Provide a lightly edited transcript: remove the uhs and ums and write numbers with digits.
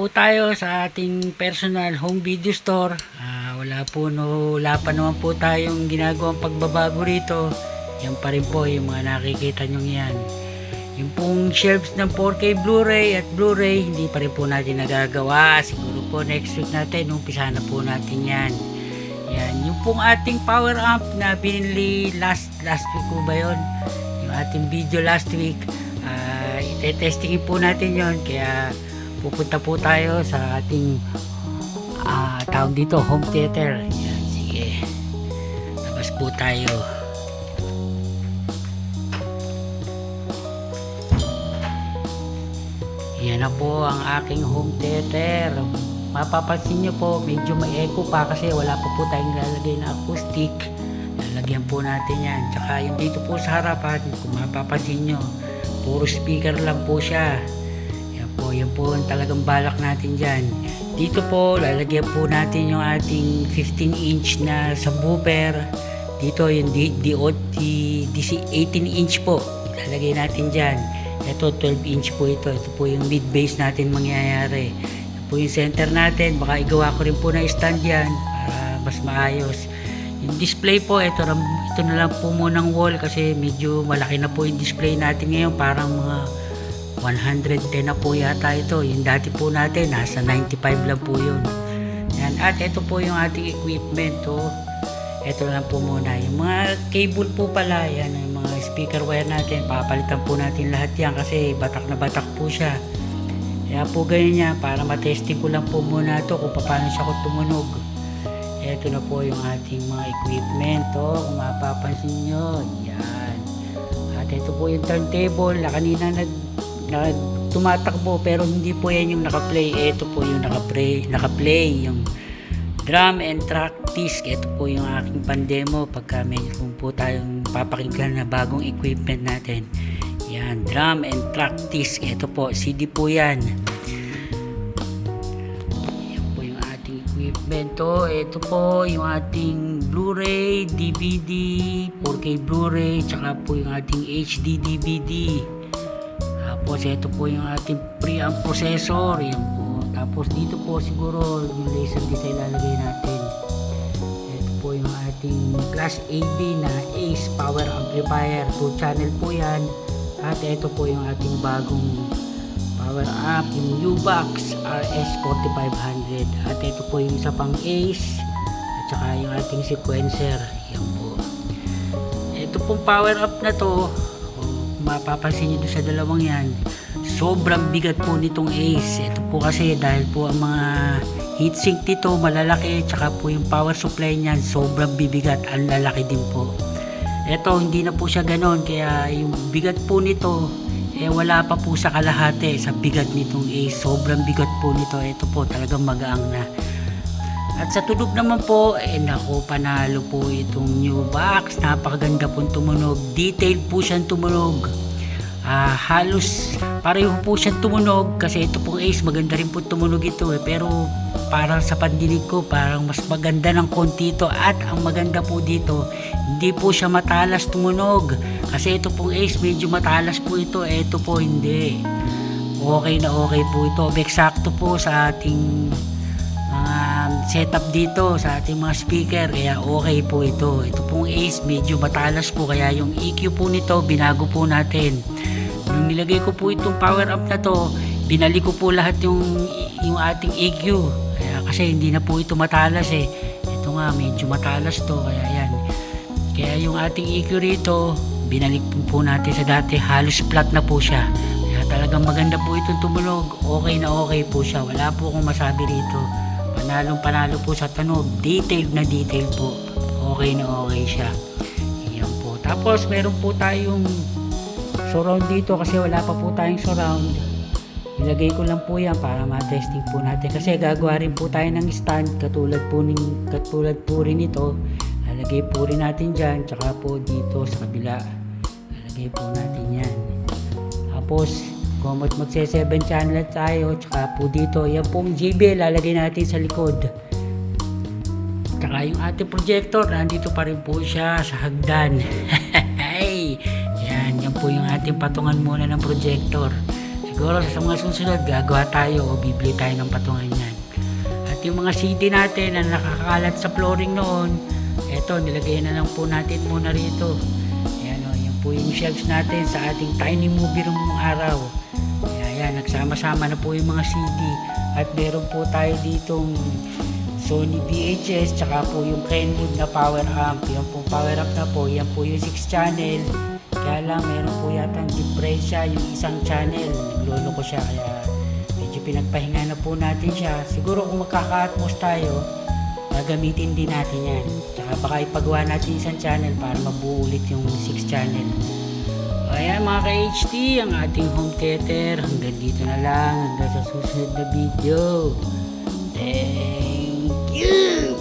po tayo sa ating personal home video store. Wala pa naman po tayong ginagawang pagbabago rito. Yan pa rin po yung mga nakikita nyo yan. Yung pong shelves ng 4K Blu-ray at Blu-ray, hindi pa rin po natin nagagawa. Siguro po next week natin, umpisa na po natin yan. Yan, yung pong ating power amp na binili last week po ba yun? Yung ating video last week, ite-testingin po natin yon. Kaya pupunta po tayo sa ating tawag dito, home theater. Yan, sige. Labas po tayo. Yan na po ang aking home theater. Mapapansin nyo po, medyo may echo pa kasi wala pa po tayong lalagay na acoustic. Lalagyan po natin yan. Tsaka yung dito po sa harapan, kung mapapansin nyo, puro speaker lang po siya. Yan po ang talagang balak natin dyan. Dito po, lalagyan po natin yung ating 15-inch na subwoofer. Dito yung DC 18-inch po. Lalagay natin dyan. Ito 12-inch po ito. Ito po yung mid-bass natin mangyayari. Ito po yung center natin. Baka igawa ko rin po na stand yan para mas maayos. Yung display po, ito na lang po munang wall kasi medyo malaki na po yung display natin ngayon. Parang mga 110 na po yata ito. Yung dati po natin, nasa 95 lang po yun. Yan. At ito po yung ating equipment. Ito lang po muna. Yung mga cable po pala, yan, yung mga speaker wire natin, papalitan po natin lahat yan kasi batak na batak po siya. Kaya po ganyan yan, para matesting ko lang po muna ito kung paano siya kung tumunog. Ito na po yung ating mga equipment. Kung mapapansin nyo, yan. At ito po yung turntable na kanina tumatakbo pero hindi po yan yung naka-play. Ito po yung naka-play yung drum and track disc. Ito po yung aking pandemo pagka may kung po tayong papakinggan na bagong equipment natin. Yan, drum and track disc. Ito po, CD po yan. Yan po yung ating equipment. Ito po yung ating Blu-ray, DVD, 4K Blu-ray, tsaka po yung ating HD DVD. Tapos ito po yung ating preamp processor. Yan po. Tapos dito po siguro yung laser disc ilalagay natin. Ito po yung ating Class AB na Ace Power Amplifier. 2 channel po yan. At ito po yung ating bagong power amp, yung U-Box RS4500. At ito po yung isa pang Ace. At saka yung ating sequencer. Yan po. Ito pong power amp na to, mapapansin nyo sa dalawang yan, sobrang bigat po nitong Ace. Ito po kasi dahil po ang mga heatsink dito malalaki, tsaka po yung power supply niyan sobrang bibigat, ang lalaki din po. Ito hindi na po siya ganon, kaya yung bigat po nito wala pa po sa kalahati sa bigat nitong Ace. Sobrang bigat po nito. Ito po talagang magaang na. At sa tunog naman po, naku, panalo po itong new box. Napakaganda pong tumunog. Detailed po siyang tumunog. Halos pareho po siyang tumunog kasi ito pong Ace, maganda rin po tumunog ito. Pero parang sa pandinig ko, parang mas maganda ng konti ito. At ang maganda po dito, hindi po siya matalas tumunog. Kasi ito pong Ace, medyo matalas po ito. Ito po hindi. Okay na okay po ito. Eksakto po sa ating setup dito sa ating mga speaker, kaya okay po ito. Ito pong Ace medyo matalas po, kaya yung EQ po nito binago po natin. Nung nilagay ko po itong power amp na to, binalik ko po lahat yung ating EQ, kaya kasi hindi na po ito matalas ito nga medyo matalas to, kaya yan. Kaya yung ating EQ rito binalik po natin sa dati, halos flat na po siya, kaya talagang maganda po itong tumunog. Okay na okay po siya, wala po akong masabi rito. Panalo po sa tunog. Detailed na detail po. Okay na okay siya. Yan po. Tapos meron po tayong surround dito kasi wala pa po tayong surround. Ilagay ko lang po yan para ma-testing po natin. Kasi gagawa rin po tayo ng stand katulad po rin ito. Lalagay po rin natin dyan. Tsaka po dito sa kabila. Lalagay po natin yan. Tapos kung magse 7 channel tayo, tsaka po dito, yan pong JBL lalagay natin sa likod. Tsaka yung ating projector, nandito pa rin po siya sa hagdan. Hey! Yan po yung ating patungan muna ng projector. Siguro sa mga susunod, gagawa tayo o bibili tayo ng patungan yan. At yung mga CD natin na nakakalat sa flooring noon, eto, nilagay na lang po natin muna rito. Ayan o, yan po yung shelves natin sa ating tiny movie room ng araw. Ayan, nagsama-sama na po yung mga CD. At meron po tayo ditong Sony VHS, tsaka po yung Kenwood na power amp. Yan po power amp na po, yan po yung 6 channel. Kaya lang, meron po yata diferensya yung isang channel. Naglolo ko siya, kaya medyo pinagpahinga na po natin siya. Siguro kung magkaka-atmos tayo, gagamitin din natin yan. Tsaka baka ipagawa natin isang channel para mabuo ulit yung 6 channel. Ayan mga ka-HT, ang ating home theater. Hanggang dito na lang. Hanggang sa susunod na video. Thank you!